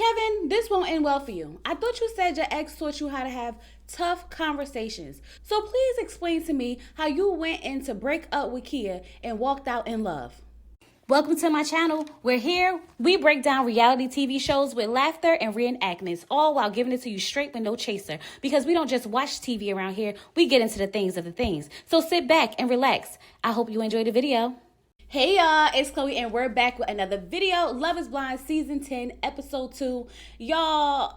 Kevan, this won't end well for you. I thought you said your ex taught you how to have tough conversations. So please explain to me how you went in to break up with Kia and walked out in love. Welcome to my channel. We're here. We break down reality TV shows with laughter and reenactments, all while giving it to you straight with no chaser. Because we don't just watch TV around here, we get into the things of the things. So sit back and relax. I hope you enjoyed the video. Hey y'all, it's Chloe and we're back with another video. Love is Blind Season 10, Episode 2. Y'all,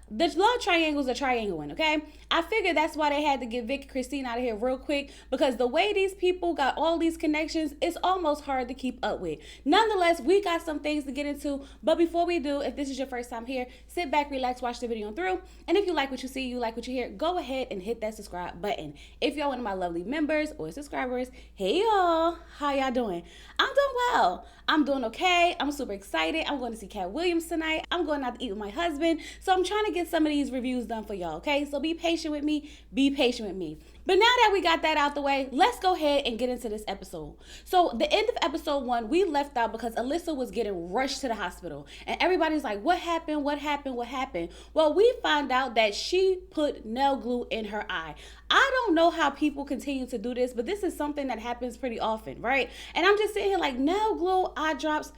the love triangle's a triangling, okay? I figured that's why they had to get Vic and Christine out of here real quick, because the way these people got all these connections, it's almost hard to keep up with. Nonetheless, we got some things to get into, but before we do, if this is your first time here, sit back, relax, watch the video through, and if you like what you see, you like what you hear, go ahead and hit that subscribe button. If you're one of my lovely members or subscribers, hey y'all, how y'all doing? I'm doing well. I'm doing okay. I'm super excited. I'm going to see Cat Williams tonight. I'm going out to eat with my husband. So I'm trying to get some of these reviews done for y'all, okay? So be patient with me. Be patient with me. But now that we got that out the way, let's go ahead and get into this episode. So the end of episode 1, we left out because Alyssa was getting rushed to the hospital. And everybody's like, what happened? What happened? What happened? Well, we found out that she put nail glue in her eye. I don't know how people continue to do this, but this is something that happens pretty often, right? And I'm just sitting here like, nail glue, eye drops.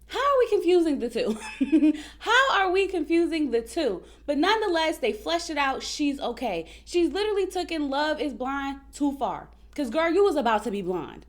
How are we confusing the two? How are we confusing the two? But nonetheless, they fleshed it out. She's okay. She's literally taken Love is Blind too far. Because, girl, you was about to be blind.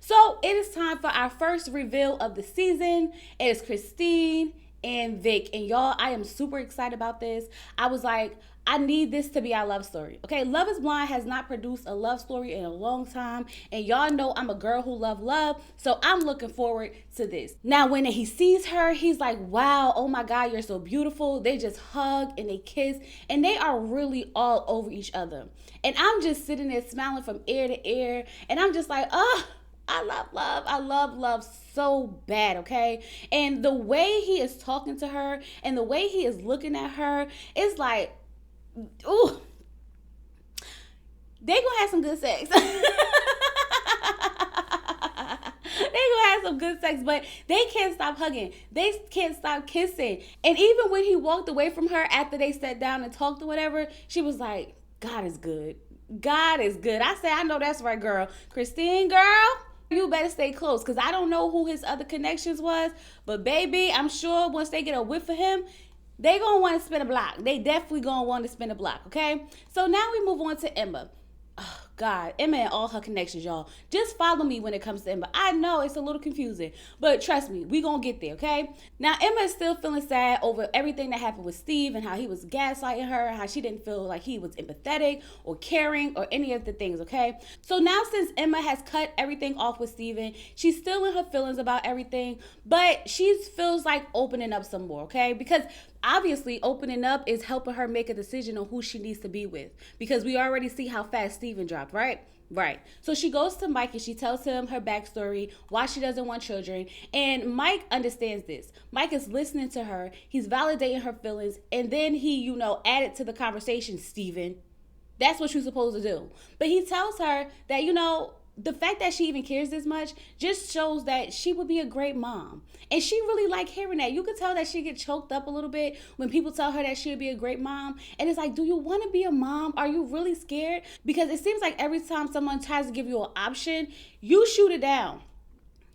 So it is time for our first reveal of the season. It is Christine and Vic. And y'all, I am super excited about this. I was like, I need this to be our love story. Okay, Love is Blind has not produced a love story in a long time. And y'all know I'm a girl who love love. So I'm looking forward to this. Now, when he sees her, he's like, wow, oh my God, you're so beautiful. They just hug and they kiss. And they are really all over each other. And I'm just sitting there smiling from ear to ear. And I'm just like, oh, I love love. I love love so bad, okay? And the way he is talking to her and the way he is looking at her, it's like, ooh, they gonna have some good sex. They gonna have some good sex, but they can't stop hugging. They can't stop kissing. And even when he walked away from her after they sat down and talked or whatever, she was like, God is good. God is good. I said, I know that's right, girl. Christine, girl, you better stay close, because I don't know who his other connections was, but baby, I'm sure once they get a whiff of him, they gonna want to spin a block. They definitely gonna want to spin a block, okay? So now we move on to Emma. Oh, God, Emma and all her connections, y'all. Just follow me when it comes to Emma. I know it's a little confusing, but trust me, we gonna get there, okay? Now, Emma is still feeling sad over everything that happened with Steve and how he was gaslighting her, how she didn't feel like he was empathetic or caring or any of the things, okay? So now, since Emma has cut everything off with Steven, she's still in her feelings about everything, but she feels like opening up some more, okay? Because obviously, opening up is helping her make a decision on who she needs to be with, because we already see how fast Steven dropped, right? Right. So she goes to Mike and she tells him her backstory, why she doesn't want children. And Mike understands this. Mike is listening to her. He's validating her feelings. And then he, added to the conversation, Steven. That's what you're supposed to do. But he tells her that, the fact that she even cares this much just shows that she would be a great mom. And she really liked hearing that. You could tell that she get choked up a little bit when people tell her that she would be a great mom. And it's like, do you want to be a mom? Are you really scared? Because it seems like every time someone tries to give you an option, you shoot it down.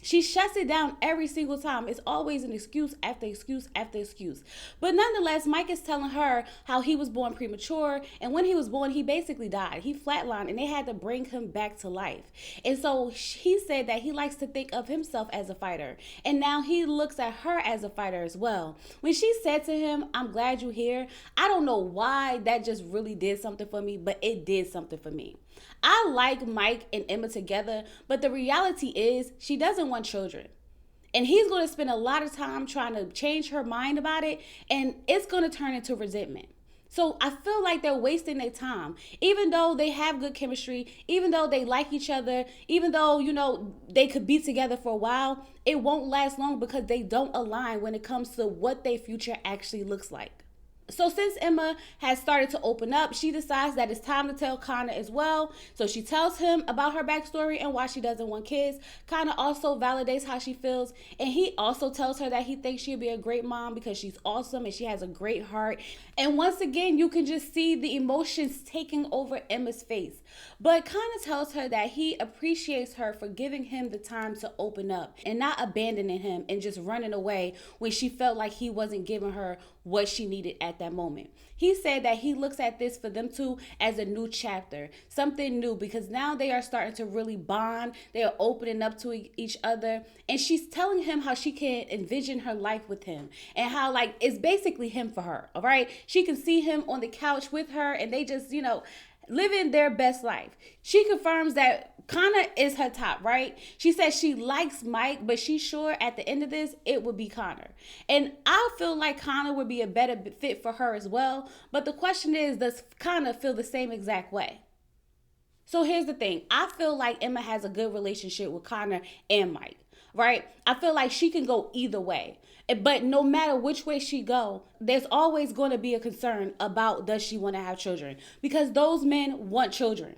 She shuts it down every single time. It's always an excuse after excuse after excuse. But nonetheless, Mike is telling her how he was born premature. And when he was born, he basically died. He flatlined and they had to bring him back to life. And so he said that he likes to think of himself as a fighter. And now he looks at her as a fighter as well. When she said to him, I'm glad you're here, I don't know why that just really did something for me, but it did something for me. I like Mike and Emma together, but the reality is she doesn't want children. And he's going to spend a lot of time trying to change her mind about it, and it's going to turn into resentment. So I feel like they're wasting their time. Even though they have good chemistry, even though they like each other, even though, they could be together for a while, it won't last long because they don't align when it comes to what their future actually looks like. So since Emma has started to open up, she decides that it's time to tell Connor as well. So she tells him about her backstory and why she doesn't want kids. Connor also validates how she feels, and he also tells her that he thinks she'll be a great mom because she's awesome and she has a great heart. And once again, you can just see the emotions taking over Emma's face. But Connor tells her that he appreciates her for giving him the time to open up and not abandoning him and just running away when she felt like he wasn't giving her what she needed at that moment. He said that he looks at this for them two as a new chapter, something new, because now they are starting to really bond. They are opening up to each other, and she's telling him how she can envision her life with him and how like it's basically him for her. All right, she can see him on the couch with her, and they just living their best life. She confirms that Connor is her top, right? She says she likes Mike, but she's sure at the end of this, it would be Connor. And I feel like Connor would be a better fit for her as well. But the question is, does Connor feel the same exact way? So here's the thing. I feel like Emma has a good relationship with Connor and Mike, right? I feel like she can go either way. But no matter which way she go, there's always going to be a concern about does she want to have children? Because those men want children.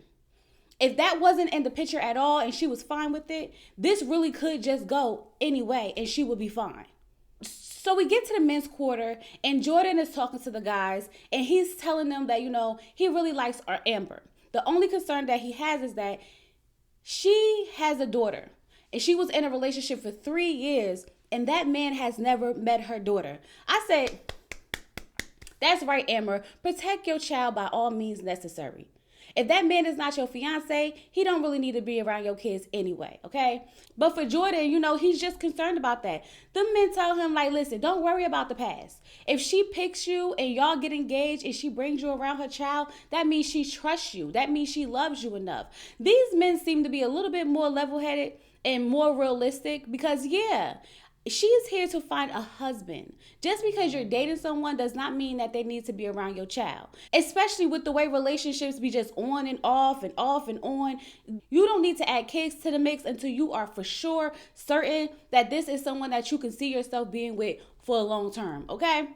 If that wasn't in the picture at all and she was fine with it, this really could just go anyway and she would be fine. So we get to the men's quarter and Jordan is talking to the guys and he's telling them that, he really likes Amber. The only concern that he has is that she has a daughter and she was in a relationship for 3 years and that man has never met her daughter. I said, that's right, Amber. Protect your child by all means necessary. If that man is not your fiance, he don't really need to be around your kids anyway, okay? But for Jordan, he's just concerned about that. The men tell him, like, listen, don't worry about the past. If she picks you and y'all get engaged and she brings you around her child, that means she trusts you. That means she loves you enough. These men seem to be a little bit more level-headed and more realistic because, she is here to find a husband. Just because you're dating someone does not mean that they need to be around your child. Especially with the way relationships be just on and off and off and on. You don't need to add kids to the mix until you are for sure certain that this is someone that you can see yourself being with for a long term, okay?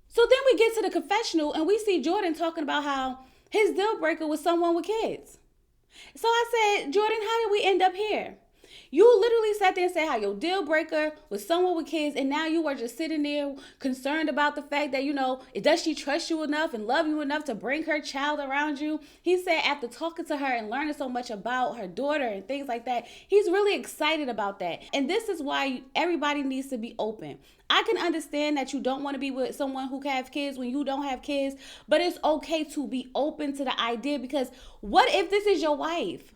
So then we get to the confessional and we see Jordan talking about how his deal breaker was someone with kids. So I said, Jordan, how did we end up here? You literally sat there and said how your deal breaker was someone with kids, and now you are just sitting there concerned about the fact that, does she trust you enough and love you enough to bring her child around you? He said after talking to her and learning so much about her daughter and things like that, he's really excited about that. And this is why everybody needs to be open. I can understand that you don't want to be with someone who can have kids when you don't have kids, but it's okay to be open to the idea because what if this is your wife?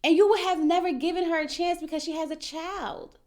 And you would have never given her a chance because she has a child.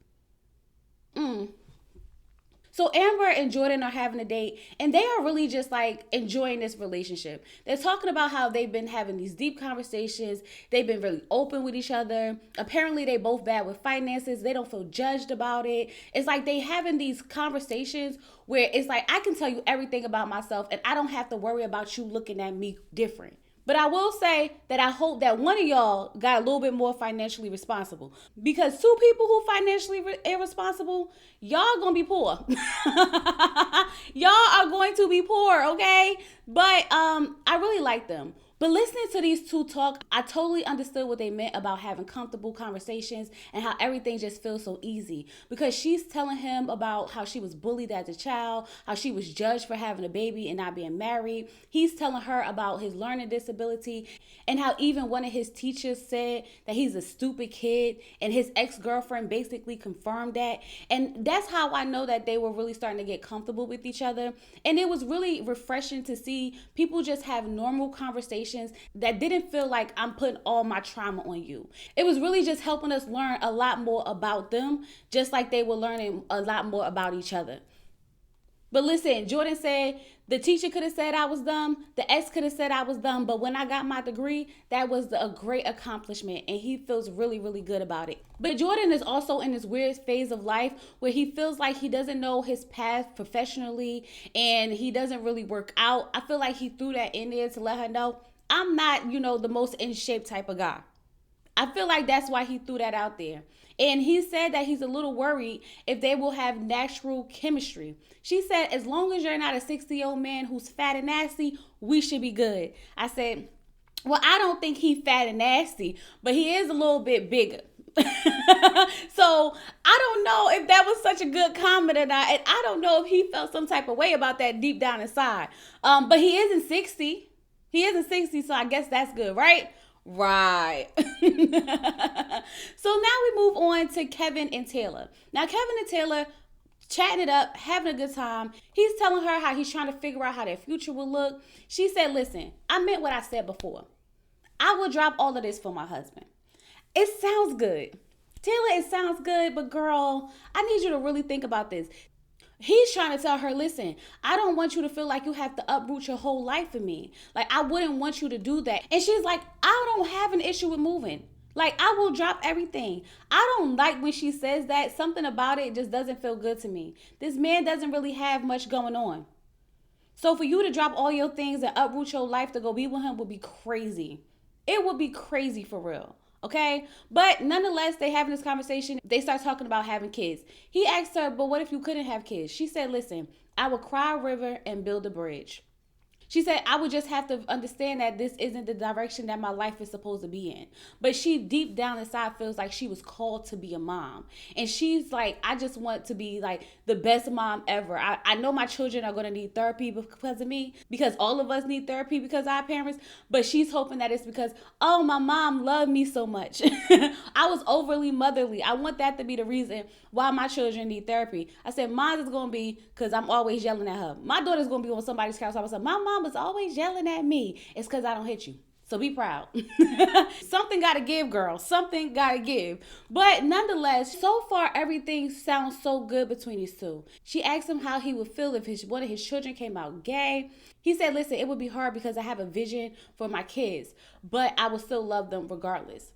So Amber and Jordan are having a date and they are really just like enjoying this relationship. They're talking about how they've been having these deep conversations. They've been really open with each other. Apparently they both bad with finances. They don't feel judged about it. It's like they having these conversations where it's like, I can tell you everything about myself and I don't have to worry about you looking at me different. But I will say that I hope that one of y'all got a little bit more financially responsible. Because two people who financially irresponsible, y'all gonna be poor. Y'all are going to be poor, okay? But I really like them. But listening to these two talk, I totally understood what they meant about having comfortable conversations and how everything just feels so easy. Because she's telling him about how she was bullied as a child, how she was judged for having a baby and not being married. He's telling her about his learning disability and how even one of his teachers said that he's a stupid kid and his ex-girlfriend basically confirmed that. And that's how I know that they were really starting to get comfortable with each other. And it was really refreshing to see people just have normal conversations that didn't feel like I'm putting all my trauma on you. It was really just helping us learn a lot more about them, just like they were learning a lot more about each other. But listen, Jordan said the teacher could have said I was dumb, the ex could have said I was dumb, but when I got my degree, that was a great accomplishment and he feels really, really good about it. But Jordan is also in this weird phase of life where he feels like he doesn't know his path professionally and he doesn't really work out. I feel like he threw that in there to let her know I'm not, the most in shape type of guy. I feel like that's why he threw that out there. And he said that he's a little worried if they will have natural chemistry. She said, as long as you're not a 60-year-old man who's fat and nasty, we should be good. I said, well, I don't think he's fat and nasty, but he is a little bit bigger. So I don't know if that was such a good comment or not. And I don't know if he felt some type of way about that deep down inside. But he isn't 60. He isn't 60, so I guess that's good, right? Right. So now we move on to Kevan and Taylor. Now, Kevan and Taylor chatting it up, having a good time. He's telling her how he's trying to figure out how their future will look. She said, listen, I meant what I said before. I will drop all of this for my husband. It sounds good. Taylor, it sounds good, but girl, I need you to really think about this. He's trying to tell her, listen, I don't want you to feel like you have to uproot your whole life for me. Like, I wouldn't want you to do that. And she's like, I don't have an issue with moving. Like, I will drop everything. I don't like when she says that. Something about it just doesn't feel good to me. This man doesn't really have much going on. So for you to drop all your things and uproot your life to go be with him would be crazy. It would be crazy for real. Okay, but nonetheless, they having this conversation. They start talking about having kids. He asked her, but what if you couldn't have kids? She said, listen, I would cry a river and build a bridge. She said, I would just have to understand that this isn't the direction that my life is supposed to be in. But she deep down inside feels like she was called to be a mom. And she's like, I just want to be like the best mom ever. I know my children are going to need therapy because of me, because all of us need therapy because of our parents. But she's hoping that it's because, oh, my mom loved me so much. I was overly motherly. I want that to be the reason why my children need therapy. I said, mine is going to be because I'm always yelling at her. My daughter's going to be on somebody's couch. I was like, my mom is always yelling at me. It's because I don't hit you. So be proud. Something got to give, girl. Something got to give. But nonetheless, so far, everything sounds so good between these two. She asked him how he would feel if one of his children came out gay. He said, listen, it would be hard because I have a vision for my kids, but I will still love them regardless.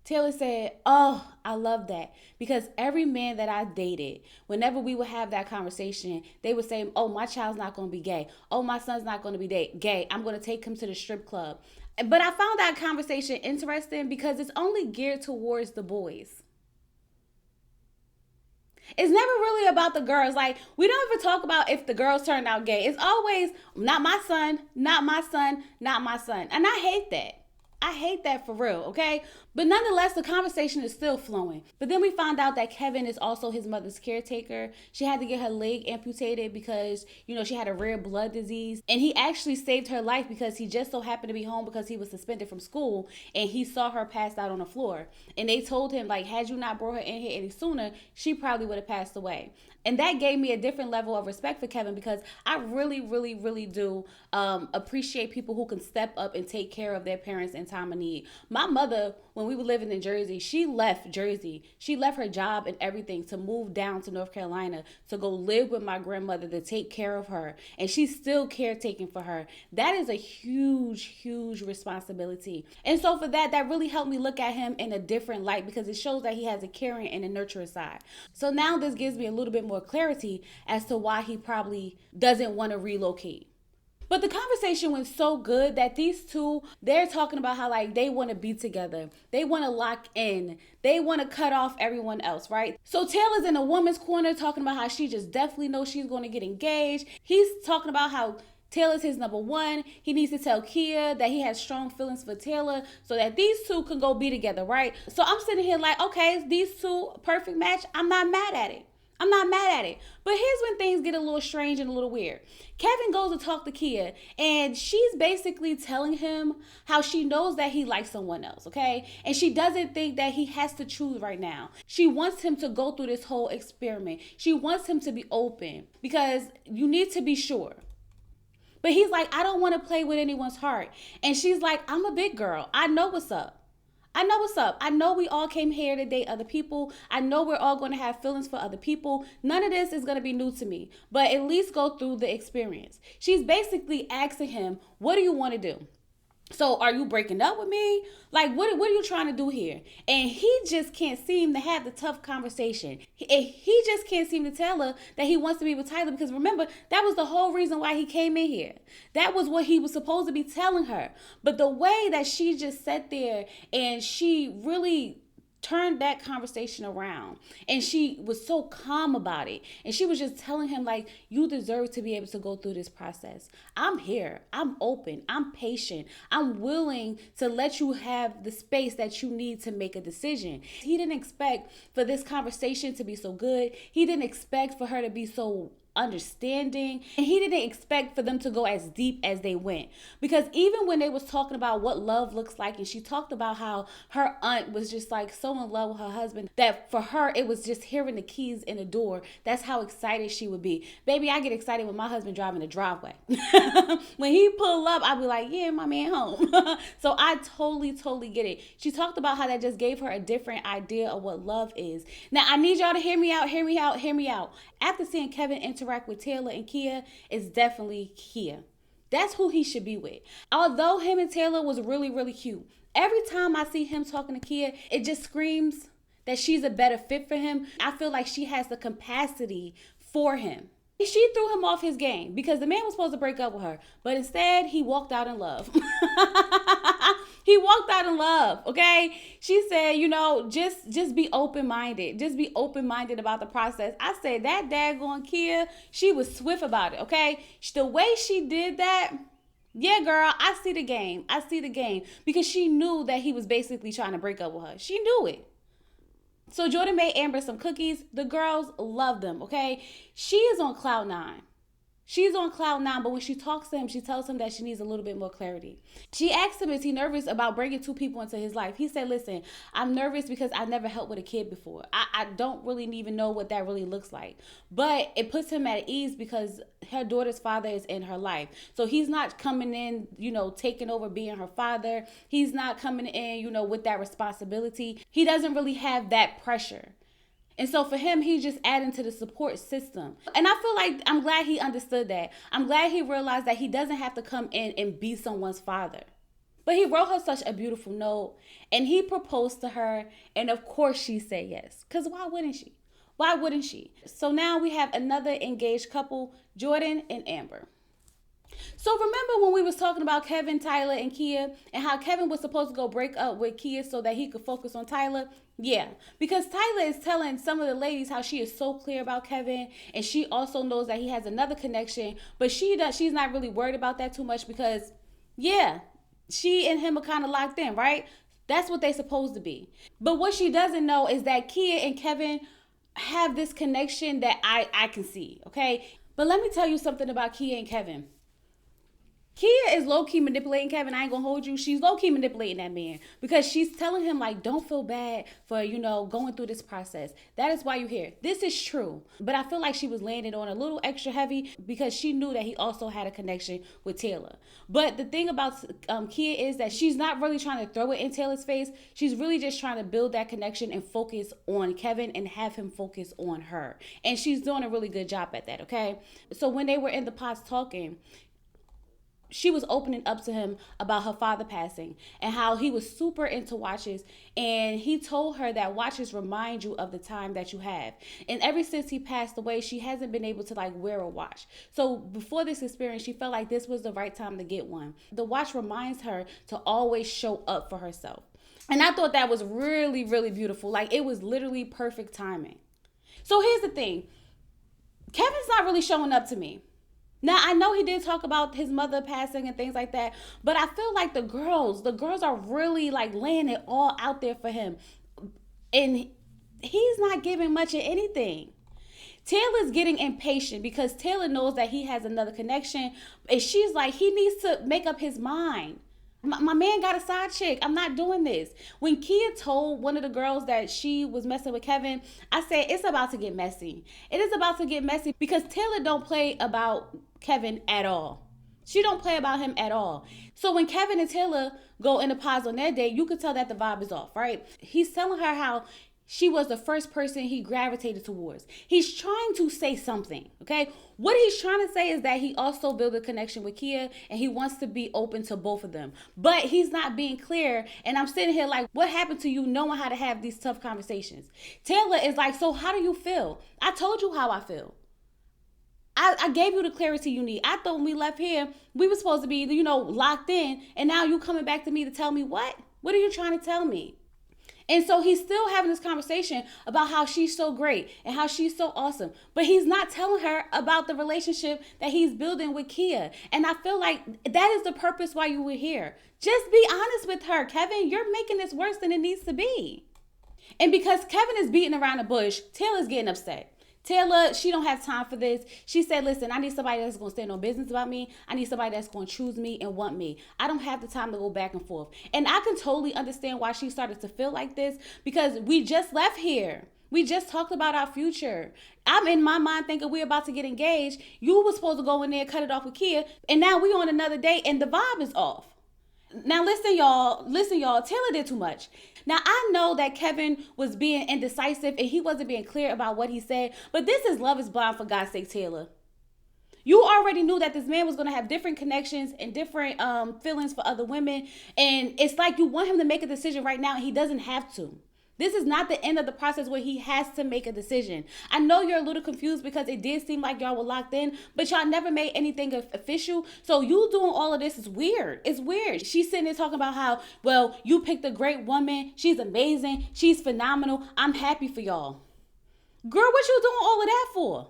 Taylor said, oh, I love that, because every man that I dated, whenever we would have that conversation, they would say, oh, my child's not going to be gay. Oh, my son's not going to be gay. I'm going to take him to the strip club. But I found that conversation interesting because it's only geared towards the boys. It's never really about the girls. Like, we don't ever talk about if the girls turned out gay. It's always, not my son, not my son, not my son. And I hate that. I hate that for real, okay? But nonetheless, the conversation is still flowing. But then we found out that Kevan is also his mother's caretaker. She had to get her leg amputated because, she had a rare blood disease. And he actually saved her life because he just so happened to be home because he was suspended from school. And he saw her passed out on the floor. And they told him, like, had you not brought her in here any sooner, she probably would have passed away. And that gave me a different level of respect for Kevan because I really, really, really do appreciate people who can step up and take care of their parents in time of need. My mother, when we were living in Jersey, she left Jersey. She left her job and everything to move down to North Carolina to go live with my grandmother to take care of her. And she's still caretaking for her. That is a huge, huge responsibility. And so for that really helped me look at him in a different light because it shows that he has a caring and a nurturing side. So now this gives me a little bit more clarity as to why he probably doesn't want to relocate. But the conversation went so good that these two, they're talking about how like they want to be together. They want to lock in. They want to cut off everyone else, right? So Taylor's in a woman's corner talking about how she just definitely knows she's going to get engaged. He's talking about how Taylor's his number one. He needs to tell Kia that he has strong feelings for Taylor so that these two can go be together, right? So I'm sitting here like, okay, these two, perfect match. I'm not mad at it. I'm not mad at it. But here's when things get a little strange and a little weird. Kevan goes to talk to Kia, and she's basically telling him how she knows that he likes someone else, okay? And she doesn't think that he has to choose right now. She wants him to go through this whole experiment. She wants him to be open because you need to be sure. But he's like, I don't want to play with anyone's heart. And she's like, I'm a big girl. I know what's up. I know what's up. I know we all came here to date other people. I know we're all going to have feelings for other people. None of this is going to be new to me, but at least go through the experience. She's basically asking him, what do you want to do? So are you breaking up with me? Like, what are you trying to do here? And he just can't seem to have the tough conversation. He just can't seem to tell her that he wants to be with Tyler because remember, that was the whole reason why he came in here. That was what he was supposed to be telling her. But the way that she just sat there and she really turned that conversation around, and she was so calm about it, and she was just telling him like, you deserve to be able to go through this process. I'm here, I'm open, I'm patient, I'm willing to let you have the space that you need to make a decision. He didn't expect for this conversation to be so good. He didn't expect for her to be so understanding, and he didn't expect for them to go as deep as they went, because even when they was talking about what love looks like, and she talked about how her aunt was just like so in love with her husband that for her it was just hearing the keys in the door, that's how excited she would be. Baby, I get excited when my husband driving the driveway. When he pull up, I'll be like, yeah, my man home. So I totally get it. She talked about how that just gave her a different idea of what love is. Now I need y'all to hear me out. After seeing Kevan interact with Taylor and Kia, it's definitely Kia. That's who he should be with. Although him and Taylor was really cute, every time I see him talking to Kia, it just screams that she's a better fit for him. I feel like she has the capacity for him. She threw him off his game because the man was supposed to break up with her, but instead he walked out in love. He walked out in love, okay? She said, just be open-minded. Just be open-minded about the process. I said, that daggone Kia, she was swift about it, okay? The way she did that, yeah, girl, I see the game. Because she knew that he was basically trying to break up with her. She knew it. So Jordan made Amber some cookies. The girls love them, okay? She is on cloud nine. She's on cloud nine, but when she talks to him, she tells him that she needs a little bit more clarity. She asked him, is he nervous about bringing two people into his life? He said, listen, I'm nervous because I never helped with a kid before. I don't really even know what that really looks like. But it puts him at ease because her daughter's father is in her life. So he's not coming in, taking over being her father. He's not coming in, with that responsibility. He doesn't really have that pressure. And so for him, he's just adding to the support system. And I feel like I'm glad he understood that. I'm glad he realized that he doesn't have to come in and be someone's father. But he wrote her such a beautiful note, and he proposed to her, and of course she said yes. Because why wouldn't she? Why wouldn't she? So now we have another engaged couple, Jordan and Amber. So remember when we was talking about Kevan, Tyler, and Kia, and how Kevan was supposed to go break up with Kia so that he could focus on Tyler? Yeah, because Tyler is telling some of the ladies how she is so clear about Kevan, and she also knows that he has another connection, but she's not really worried about that too much because, yeah, she and him are kind of locked in, right? That's what they're supposed to be. But what she doesn't know is that Kia and Kevan have this connection that I can see, okay? But let me tell you something about Kia and Kevan. Kia is low-key manipulating Kevan. I ain't gonna hold you. She's low-key manipulating that man because she's telling him, like, don't feel bad for, going through this process. That is why you're here. This is true. But I feel like she was landing on a little extra heavy because she knew that he also had a connection with Taylor. But the thing about Kia is that she's not really trying to throw it in Taylor's face. She's really just trying to build that connection and focus on Kevan and have him focus on her. And she's doing a really good job at that, okay? So when they were in the pods talking, she was opening up to him about her father passing and how he was super into watches, and he told her that watches remind you of the time that you have. And ever since he passed away, she hasn't been able to wear a watch. So before this experience, she felt like this was the right time to get one. The watch reminds her to always show up for herself. And I thought that was really, really beautiful. It was literally perfect timing. So here's the thing. Kevin's not really showing up to me. Now, I know he did talk about his mother passing and things like that, but I feel like the girls are really laying it all out there for him. And he's not giving much of anything. Taylor's getting impatient because Taylor knows that he has another connection. And she's like, he needs to make up his mind. My man got a side chick. I'm not doing this. When Kia told one of the girls that she was messing with Kevan, I said, it's about to get messy. It is about to get messy because Taylor don't play about Kevan at all. She don't play about him at all. So when Kevan and Taylor go in the pods on their date, you could tell that the vibe is off, right? He's telling her how she was the first person he gravitated towards. He's trying to say something, okay? What he's trying to say is that he also built a connection with Kia and he wants to be open to both of them. But he's not being clear, and I'm sitting here like, what happened to you knowing how to have these tough conversations? Taylor is like, so how do you feel? I told you how I feel. I gave you the clarity you need. I thought when we left here, we were supposed to be, locked in, and now you coming back to me to tell me what? What are you trying to tell me? And so he's still having this conversation about how she's so great and how she's so awesome. But he's not telling her about the relationship that he's building with Kia. And I feel like that is the purpose why you were here. Just be honest with her. Kevan, you're making this worse than it needs to be. And because Kevan is beating around the bush, Taylor's getting upset. Taylor, she don't have time for this. She said, listen, I need somebody that's going to stand on business about me. I need somebody that's going to choose me and want me. I don't have the time to go back and forth. And I can totally understand why she started to feel like this, because we just left here. We just talked about our future. I'm in my mind thinking we're about to get engaged. You were supposed to go in there and cut it off with Kia. And now we on another date and the vibe is off. Now listen, y'all, Taylor did too much. Now I know that Kevan was being indecisive and he wasn't being clear about what he said, but this is Love is Blind, for God's sake, Taylor. You already knew that this man was going to have different connections and different feelings for other women, and it's like you want him to make a decision right now and he doesn't have to. This is not the end of the process where he has to make a decision. I know you're a little confused because it did seem like y'all were locked in, but y'all never made anything official. So you doing all of this is weird. It's weird. She's sitting there talking about how, well, you picked a great woman. She's amazing. She's phenomenal. I'm happy for y'all. Girl, what you doing all of that for?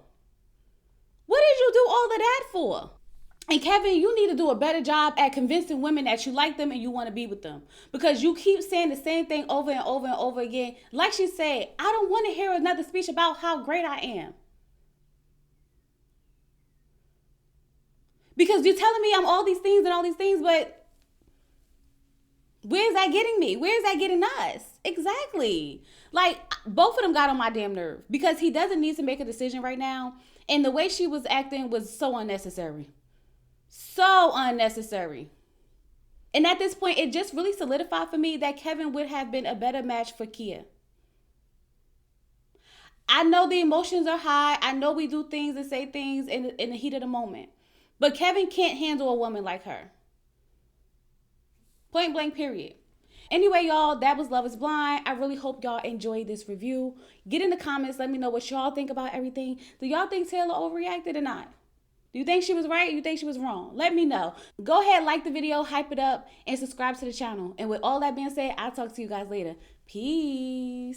What did you do all of that for? And Kevan, you need to do a better job at convincing women that you like them and you want to be with them. Because you keep saying the same thing over and over and over again. Like she said, I don't want to hear another speech about how great I am. Because you're telling me I'm all these things and all these things, but where's that getting me? Where's that getting us? Exactly. Like, both of them got on my damn nerve. Because he doesn't need to make a decision right now. And the way she was acting was so unnecessary. So unnecessary. And at this point, it just really solidified for me that Kevan would have been a better match for Kia. I know the emotions are high. I know we do things and say things in the heat of the moment. But Kevan can't handle a woman like her. Point blank, period. Anyway, y'all, that was Love is Blind. I really hope y'all enjoyed this review. Get in the comments. Let me know what y'all think about everything. Do y'all think Taylor overreacted or not? Do you think she was right or you think she was wrong? Let me know. Go ahead, like the video, hype it up, and subscribe to the channel. And with all that being said, I'll talk to you guys later. Peace.